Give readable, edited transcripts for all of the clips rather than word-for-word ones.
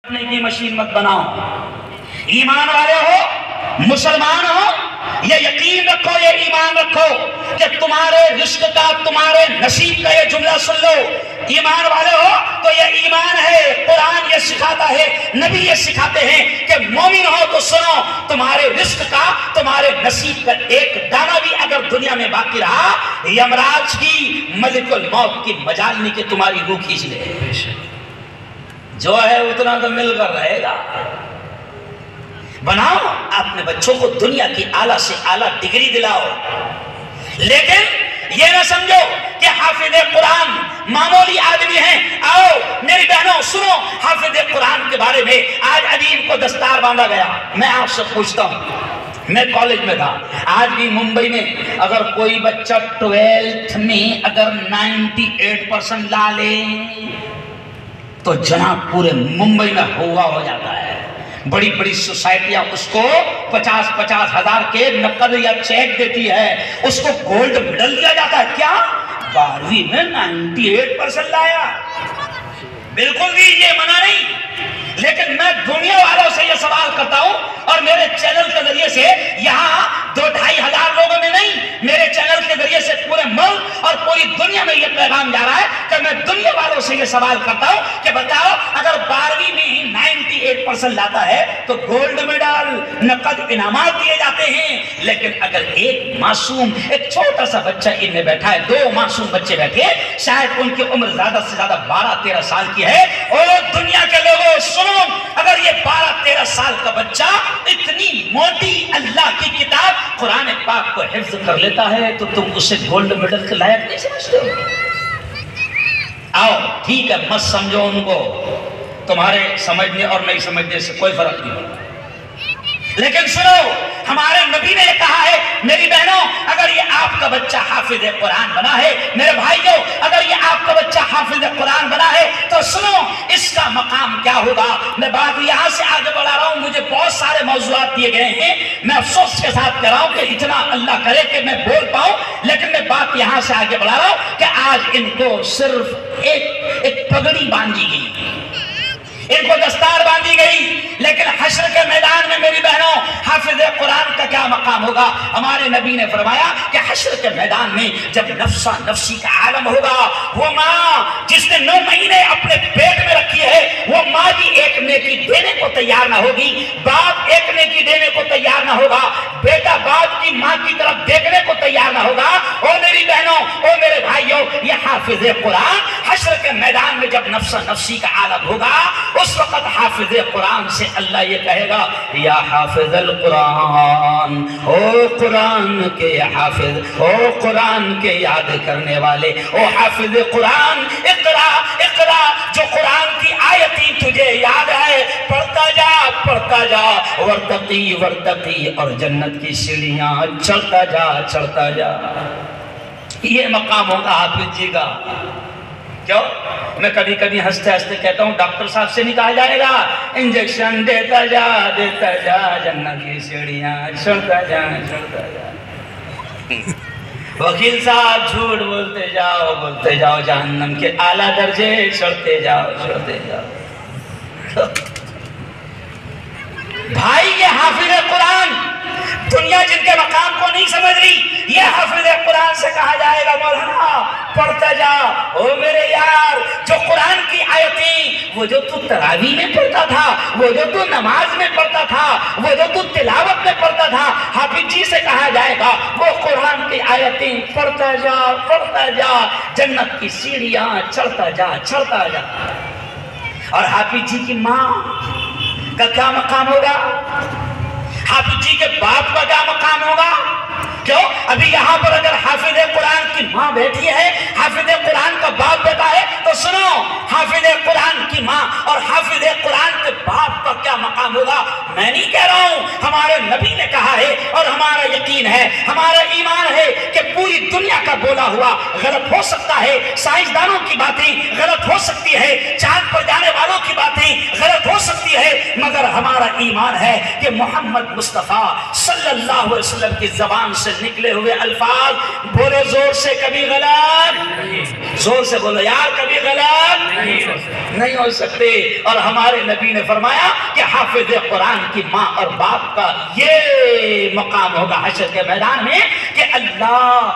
کی مشین مت بناؤ. ایمان والے ہو، مسلمان ہو، یہ یقین رکھو، یہ ایمان رکھو کہ تمہارے رزق کا، تمہارے نصیب کا، یہ جملہ سن لو، ایمان والے ہو تو یہ ایمان ہے. قرآن یہ سکھاتا ہے، نبی یہ سکھاتے ہیں کہ مومن ہو تو سنو، تمہارے رزق کا، تمہارے نصیب کا ایک دانہ بھی اگر دنیا میں باقی رہا، یمراج کی، ملک الموت کی مجال نہیں کہ تمہاری روح کھینچ لے. جو ہے اتنا تو مل کر رہے گا. بناؤ اپنے بچوں کو دنیا کی اعلیٰ سے اعلیٰ ڈگری دلاؤ، لیکن یہ نہ سمجھو کہ حافظ قرآن معمولی آدمی ہیں. آؤ میری بہنوں سنو حافظ قرآن کے بارے میں. آج ادیم کو دستار باندھا گیا. میں آپ سے پوچھتا ہوں، میں کالج میں تھا، آج بھی ممبئی میں اگر کوئی بچہ 12th میں اگر 98% لا لے تو جناب پورے ممبئی میں ہوا ہو جاتا ہے. بڑی بڑی سوسائٹیاں اس کو 50-50 ہزار کے نقد یا چیک دیتی ہے، اس کو گولڈ میڈل دیا جاتا ہے. کیا 12ویں میں 98% لایا؟ بالکل بھی یہ منع نہیں. لیکن میں دنیا والوں سے یہ سوال کرتا ہوں، اور میرے چینل کے ذریعے سے یہاں 2-2.5 ہزار لوگوں میں نہیں، میرے چینل کے ذریعے سے پورے ملک اور پوری دنیا میں یہ پیغام جا رہا ہے کہ میں دنیا والوں سے یہ سوال کرتا ہوں کہ بتاؤ اگر 12ویں میں ہی 98% لاتا ہے تو گولڈ میڈل، نقد انعامات دیے جاتے ہیں. لیکن اگر ایک معصوم، ایک چھوٹا سا بچہ ان میں بیٹھا ہے، 2 معصوم بچے بیٹھے، شاید ان کی عمر زیادہ سے زیادہ 12-13 سال کی ہے، اور دنیا کے لوگوں سنو، اگر یہ 12-13 سال کا بچہ اتنی موٹی اللہ کی کتاب قرآن پاک کو حفظ کر لیتا ہے تو تم اسے گولڈ میڈل کے لائق نہیں سمجھتے ہو؟ آؤ ٹھیک ہے، مت سمجھو ان کو، تمہارے سمجھنے اور نہیں سمجھنے سے کوئی فرق نہیں ہوتا. لیکن سنو، ہمارے نبی نے یہ کہا ہے میری بہنوں، اگر یہ آپ کا بچہ حافظ قرآن بنا ہے، میرے بھائیوں اگر یہ آپ کا بچہ حافظ قرآن بنا ہے تو سنو اس کا مقام کیا ہوگا. میں بات یہاں سے آگے بڑھا رہا ہوں، مجھے بہت سارے موضوعات دیے گئے ہیں، میں افسوس کے ساتھ کہہ رہا ہوں کہ اتنا اللہ کرے کہ میں بول پاؤں، لیکن میں بات یہاں سے آگے بڑھا رہا ہوں کہ آج ان کو صرف ایک پگڑی باندھی گئی، ان کو دستار باندھی گئی، لیکن حشر کے میدان میں میری بہنوں حافظ قرآن کا کیا مقام ہوگا؟ ہمارے نبی نے فرمایا کہ حشر کے میدان میں جب نفسا نفسی کا عالم ہوگا، وہ ماں جس نے 9 مہینے اپنے پیٹ میں رکھی ہے، وہ ماں بھی ایک نیکی دینے کو تیار نہ ہوگی، باپ ایک نیکی دینے کو تیار نہ ہوگا، بیٹا باپ کی ماں کی طرف دیکھنے کو تیار نہ ہوگا. او میری بہنوں، او میرے بھائیوں، یہ حافظ قرآن حشر کے میدان میں جب نفسا نفسی کا عالم ہوگا، اس وقت حافظ قرآن سے اللہ یہ کہے گا یا حافظ القرآن، او قرآن کے حافظ، او قرآن کے یاد کرنے والے، او حافظ قرآن، اقرا اقرا، جو قرآن کی آیتیں تجھے یاد ہے پڑھتا جا پڑھتا جا، ورتقی ورتقی، اور جنت کی سیڑھیاں چڑھتا جا چڑھتا جا. یہ مقام ہوگا حافظ جی کا. کیوں؟ میں کبھی کبھی ہنستے ہنستے کہتا ہوں ڈاکٹر صاحب سے نہیں کہا جائے گا انجیکشن دیتا جا جنت کی سیڑھیاں چڑھتا جا چڑھتا جا. وکیل صاحب جھوٹ بولتے جاؤ جہنم کے اعلیٰ درجے چڑھتے جاؤ چڑھتے جاؤ. بھائی یہ حافظ قرآن، دنیا جن کے مقام کو نہیں سمجھ رہی، یہ حافظ قرآن سے کہا جائے گا مولانا پڑھتا جا. او میرے یار، جو قرآن کی آیتیں، وہ جو تو تراویح میں پڑھتا تھا، وہ جو تو نماز میں پڑھتا تھا، وہ جو تو تلاوت میں پڑھتا تھا، حافظ جی سے کہا جائے گا وہ قرآن کی آیتیں پڑھتا جا، جنت کی سیڑھیاں چڑھتا جا چڑھتا جا. اور حافظ جی کی ماں کا کیا مقام ہوگا؟ حافظ جی کے باپ کا کیا مقام ہوگا؟ کیوں؟ ابھی یہاں پر اگر حافظ قرآن کی ماں بیٹھی ہے، حافظ قرآن کا باپ بیٹا ہے، تو سنو حافظ قرآن کی ماں اور حافظ قرآن کے باپ کا کیا مقام ہوگا. میں نہیں کہہ رہا ہوں، ہمارے نبی نے کہا ہے اور ہمارا یقین ہے، ہمارا ایمان ہے کہ پوری دنیا کا بولا ہوا غلط ہو سکتا ہے، سائنسدانوں کی باتیں غلط ہو سکتی ہے، چاند پر جانے والوں کی باتیں غلط ہو سکتی ہے، مگر ہمارا ایمان ہے کہ محمد مصطفیٰ صلی اللہ علیہ وسلم کی زبان سے نکلے ہوئے الفاظ، بولو زور سے، کبھی غلط، زور سے بولو یار، کبھی غلط نہیں ہو سکتے۔ اور ہمارے نبی نے فرمایا کہ حافظ قرآن کی ماں اور باپ کا یہ مقام ہوگا حشر کے میدان میں کہ اللہ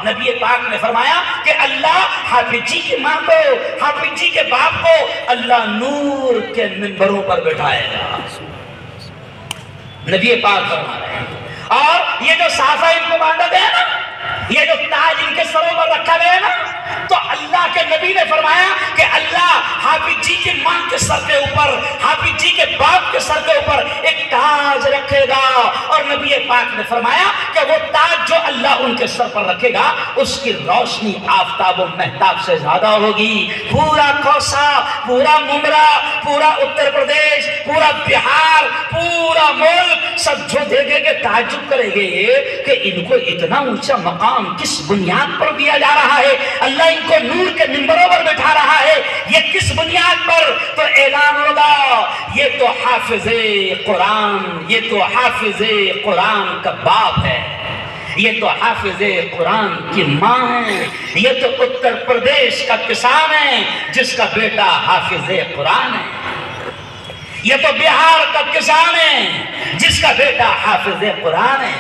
نبی پاک نے فرمایا کہ اللہ حافظ جی کی ماں کو، حافظ جی کے باپ کو اللہ نور کے منبروں پر بٹھائے گا، نبی پاک فرما رہے ہیں۔ اور یہ جو صافہ ان کو باندھا گیا نا، یہ جو تاج ان کے سروں پر رکھا گیا نا، تو اللہ کے نبی نے فرمایا کہ اللہ حافظ جی کی ماں کے سر کے اوپر، حافظ جی کے باپ کے سر کے اوپر ایک تاج رکھے گا، اور نبی پاک نے فرمایا کہ وہ تاج جو اللہ ان کے سر پر رکھے گا اس کی روشنی آفتاب و مہتاب سے زیادہ ہوگی۔ پورا کوسا، پورا ممرا، پورا اتر پردیش، پورا بہار، پورا ملک سب جو دیکھے کہ تعجب کرے گے کہ ان کو اتنا اونچا مقام کس بنیاد پر دیا جا رہا ہے، اللہ ان کو نور کے منبروں پر بٹھا رہا ہے، یہ کس بنیاد پر؟ تو اعلان ہوگا یہ تو حافظ قرآن، یہ تو حافظ قرآن کا باپ ہے، یہ تو حافظ قرآن کی ماں ہے، یہ تو اتر پردیش کا کسان ہے جس کا بیٹا حافظ قرآن ہے، یہ تو بہار کا کسان ہے جس کا بیٹا حافظ قرآن ہے۔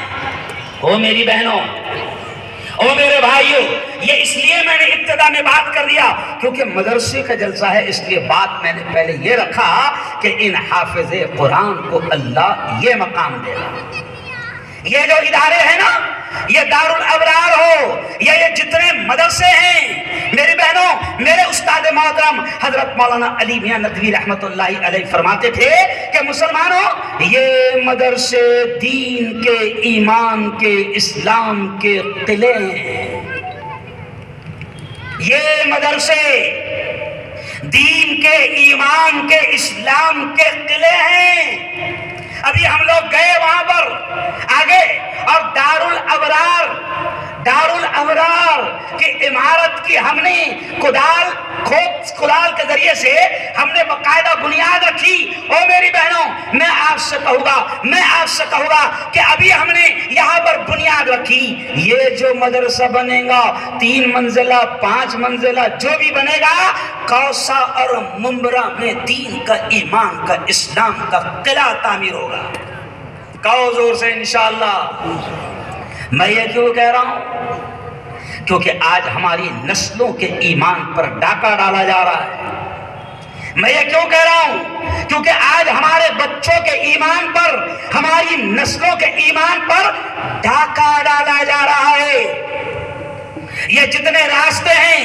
او میری بہنوں، او میرے بھائیوں، یہ اس لیے میں نے ابتدا میں بات کر دیا کیونکہ مدرسے کا جلسہ ہے، اس لیے بات میں نے پہلے یہ رکھا کہ ان حافظ قرآن کو اللہ یہ مقام دے گا۔ یہ جو ادارے ہیں نا، یہ دارالابرار ہو یا یہ جتنے مدرسے ہیں، میری بہنوں، میرے استاد محترم حضرت مولانا علی میاں ندوی رحمت اللہ علیہ فرماتے تھے کہ مسلمانوں، یہ مدرسے دین کے، ایمان کے، اسلام کے قلعے ہیں، یہ مدرسے دین کے، ایمان کے، اسلام کے قلعے ہیں۔ ابھی ہم لوگ گئے وہاں پر آگے، اور دارالابرار کی عمارت کی ہم نے کدال کے ذریعے سے ہم نے باقاعدہ بنیاد رکھی۔ او میری بہنوں، میں آپ سے کہوں گا کہ ابھی ہم نے یہاں پر بنیاد رکھی، یہ جو مدرسہ بنے گا 3 منزلہ 5 منزلہ جو بھی بنے گا، کوسا اور ممبرا میں دین کا، ایمان کا، اسلام کا قلعہ تعمیر ہوگا۔ کہو زور سے انشاءاللہ۔ میں یہ کیوں کہہ رہا ہوں؟ کیونکہ آج ہماری نسلوں کے ایمان پر ڈاکہ ڈالا جا رہا ہے۔ میں یہ کیوں کہہ رہا ہوں؟ کیونکہ آج ہمارے بچوں کے ایمان پر، ہماری نسلوں کے ایمان پر ڈاکہ ڈالا جا رہا ہے۔ یہ جتنے راستے ہیں،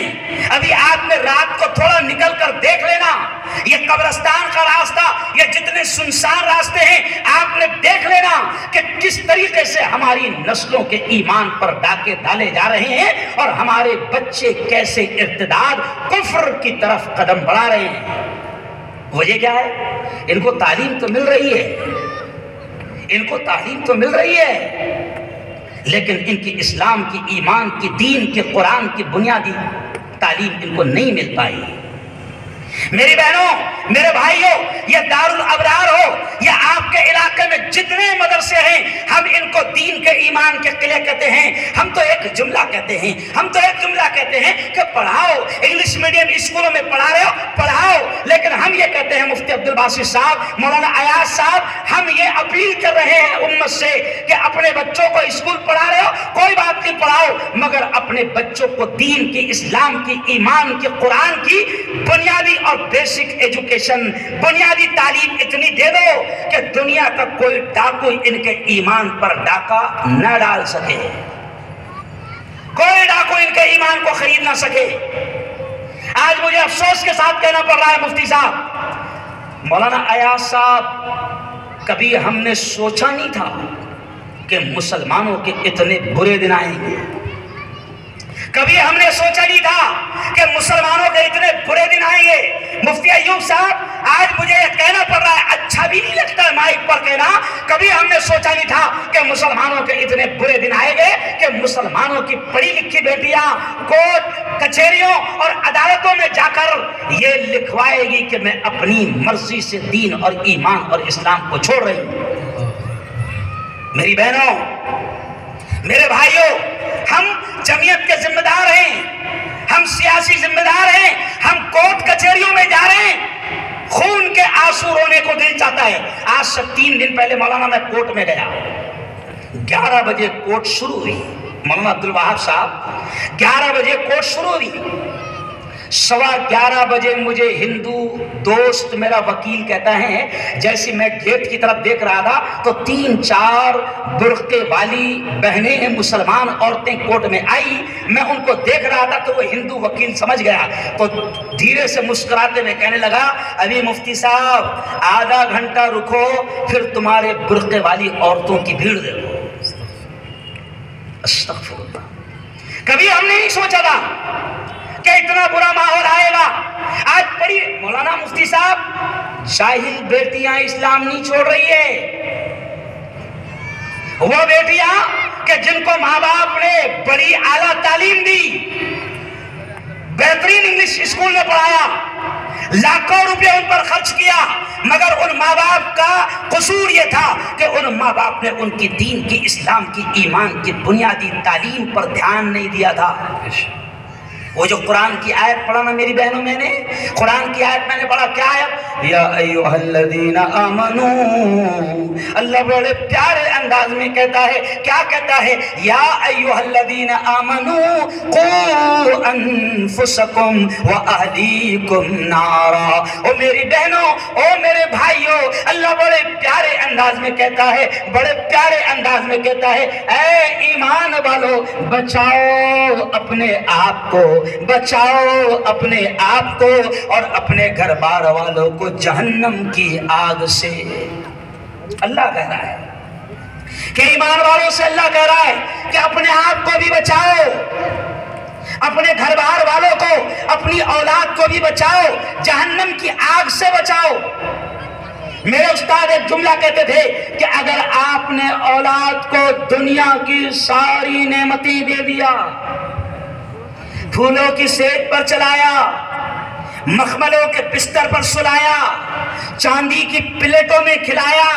ابھی آپ نے رات کو تھوڑا نکل کر دیکھ لینا، یہ قبرستان کا راستہ، یہ جتنے سنسان راستے ہیں، آپ نے دیکھ لینا کہ کس طریقے سے ہماری نسلوں کے ایمان پر ڈاکے ڈالے جا رہے ہیں، اور ہمارے بچے کیسے ارتداد، کفر کی طرف قدم بڑھا رہے ہیں۔ وجہ کیا ہے؟ ان کو تعلیم تو مل رہی ہے، ان کو تعلیم تو مل رہی ہے، لیکن ان کی اسلام کی، ایمان کی، دین کے، قرآن کی بنیادی تعلیم ان کو نہیں مل پائی۔ میری بہنوں، میرے بھائیوں، یہ دارالابرار ہو یا آپ کے علاقے میں جتنے مدرسے ہیں، ہم ان کو دین کے، ایمان کے قلعے کہتے ہیں۔ ہم تو ایک جملہ کہتے ہیں کہ پڑھاؤ، انگلش میڈیم اسکولوں میں پڑھا رہے ہو، پڑھاؤ، لیکن ہم یہ کہتے ہیں، مفتی عبدالباسط صاحب، مولانا ایاز صاحب، ہم یہ اپیل کر رہے ہیں امت سے کہ اپنے بچوں کو اسکول پڑھا رہے ہو، کوئی بات نہیں، پڑھاؤ، مگر اپنے بچوں کو دین کی، اسلام کی، ایمان کی، قرآن کی بنیادی اور بیسک ایجوکیشن، بنیادی تعلیم اتنی دے دو کہ دنیا کا کوئی ڈاکو ان کے ایمان پر ڈاکہ نہ ڈال سکے، کوئی ڈاکو ان کے ایمان کو خرید نہ سکے۔ آج مجھے افسوس کے ساتھ کہنا پڑ رہا ہے مفتی صاحب، مولانا ایاز صاحب، کبھی ہم نے سوچا نہیں تھا کہ مسلمانوں کے اتنے برے دن آئیں گے، کبھی ہم نے سوچا نہیں تھا کہ مسلمانوں کے اتنے برے دن آئیں گے۔ مفتی ایوب صاحب، آج مجھے یہ کہنا پڑ رہا ہے، اچھا اچھا بھی نہیں لگتا ہے مائک پر کہنا. کبھی ہم نے سوچا نہیں تھا کہ مسلمانوں کے اتنے برے دن آئے گے کہ مسلمانوں کی پڑھی لکھی بیٹیاں کورٹ کچہریوں اور عدالتوں میں جا کر یہ لکھوائے گی کہ میں اپنی مرضی سے دین اور ایمان اور اسلام کو چھوڑ رہی ہوں. میری بہنوں، میرے بھائیوں، ہم جمعیت کے ذمہ دار ہیں، ہم سیاسی ذمہ دار ہیں، ہم کورٹ کچہریوں میں جا رہے ہیں، خون کے آنسو رونے کو دل چاہتا ہے. آج سے 3 دن پہلے مولانا میں کورٹ میں گیا. 11 بجے کورٹ شروع ہوئی. مولانا عبدالوہاب صاحب 11 بجے کورٹ شروع ہوئی. 11:15 بجے مجھے ہندو دوست میرا وکیل کہتا ہے، جیسے میں گیٹ کی طرف دیکھ رہا تھا تو 3-4 برقعے والی بہنیں مسلمان عورتیں کورٹ میں آئی. میں ان کو دیکھ رہا تھا تو وہ ہندو وکیل سمجھ گیا تو دھیرے سے مسکراتے ہوئے کہنے لگا، ابھی مفتی صاحب آدھا گھنٹہ رکو، پھر تمہارے برقعے والی عورتوں کی بھیڑ دیکھو. استغفر اللہ. کبھی ہم نے نہیں سوچا تھا کہ اتنا برا ماحول آئے گا. آج پڑھی مولانا مفتی صاحب، جاہل بیٹیاں اسلام نہیں چھوڑ رہی ہے. وہ بیٹیاں کہ جن کو ماں باپ نے بڑی اعلیٰ تعلیم دی، بہترین انگلش اسکول میں پڑھایا، لاکھوں روپے ان پر خرچ کیا، مگر ان ماں باپ کا قصور یہ تھا کہ ان ماں باپ نے ان کی دین کی، اسلام کی، ایمان کی بنیادی تعلیم پر دھیان نہیں دیا تھا. وہ جو قرآن کی آیت پڑھا نا میری بہنوں، میں نے قرآن کی آیت میں نے پڑھا. کیا آیت؟ یا ایھا الذین آمنو. اللہ بڑے پیارے انداز میں کہتا ہے. کیا کہتا ہے؟ یا ایھا الذین آمنو قوا انفسکم واہلیکم نارا. او میری بہنوں، او میرے بھائیوں، اللہ بڑے پیارے انداز میں کہتا ہے، بڑے پیارے انداز میں کہتا ہے، اے ایمان والو، بچاؤ اپنے آپ کو، بچاؤ اپنے آپ کو اور اپنے گھر بار والوں کو جہنم کی آگ سے. اللہ کہہ رہا ہے کہ ایمان والوں سے اللہ کہہ رہا ہے کہ اپنے آپ کو بھی بچاؤ، اپنے گھر بار والوں کو، اپنی اولاد کو بھی بچاؤ، جہنم کی آگ سے بچاؤ. میرے استاد ایک جملہ کہتے تھے کہ اگر آپ نے اولاد کو دنیا کی ساری نعمتیں دے دیا، پھولوں کی سیٹ پر چلایا، مخملوں کے بستر پر سلایا، چاندی کی پلیٹوں میں کھلایا،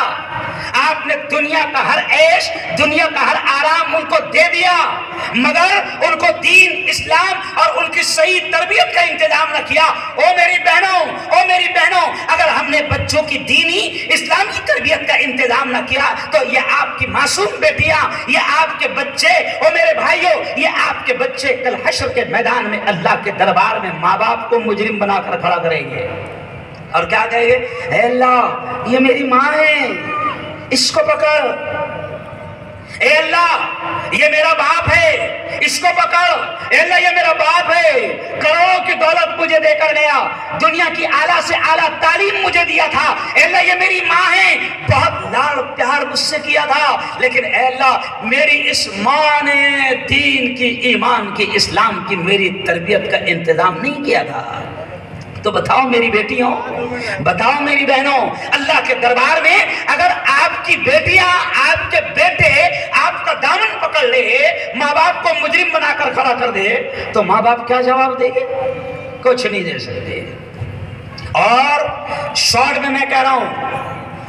آپ نے دنیا کا ہر عیش، دنیا کا ہر آرام ان کو دے دیا، مگر ان کو دین، اسلام اور ان کی صحیح تربیت کا انتظام نہ کیا. او میری بہنوں، او میری بہنوں، اگر ہم نے بچوں کی دینی اسلامی تربیت کا انتظام نہ کیا تو یہ آپ کی معصوم بیٹیاں، یہ آپ کے بچے، او میرے بھائیوں، یہ آپ کے بچے کل حشر کے میدان میں اللہ کے دربار میں ماں باپ کو مجرم بنا کر کھڑا کریں گے اور کیا کہیں گے؟ اے اللہ یہ میری ماں ہے، اس کو پکڑ. اے اللہ یہ میرا باپ ہے، اس کو پکڑ. اے اللہ یہ میرا باپ ہے، کروڑوں کی دولت مجھے دے کر گیا، دنیا کی اعلیٰ سے اعلیٰ تعلیم مجھے دیا تھا. اے اللہ یہ میری ماں ہے، بہت لاڑ پیار مجھ سے کیا تھا، لیکن اے اللہ میری اس ماں نے دین کی، ایمان کی، اسلام کی میری تربیت کا انتظام نہیں کیا تھا. تو بتاؤ میری بیٹیوں، بتاؤ میری بہنوں، اللہ کے دربار میں اگر آپ کی بیٹیاں، آپ کے بیٹے آپ کا دامن پکڑ لے، ماں باپ کو مجرم بنا کر کھڑا کر دے تو ماں باپ کیا جواب دیں گے؟ کچھ نہیں دے سکتے. اور شارٹ میں کہہ رہا ہوں،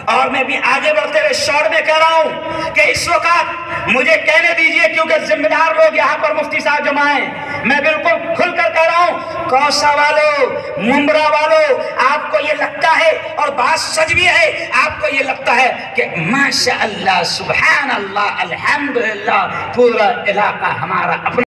اور میں بھی آگے بڑھتے ہوئے شارٹ میں کہہ رہا ہوں کہ اس وقت مجھے کہنے دیجئے، کیونکہ ذمہ دار لوگ یہاں پر مفتی صاحب جمع ہیں، میں بالکل کھل کر کہہ رہا ہوں، کوسا والوں، ممبرا والوں، آپ کو یہ لگتا ہے اور بات سچ بھی ہے، آپ کو یہ لگتا ہے کہ ماشاءاللہ، سبحان اللہ، الحمدللہ، پورا علاقہ ہمارا اپنا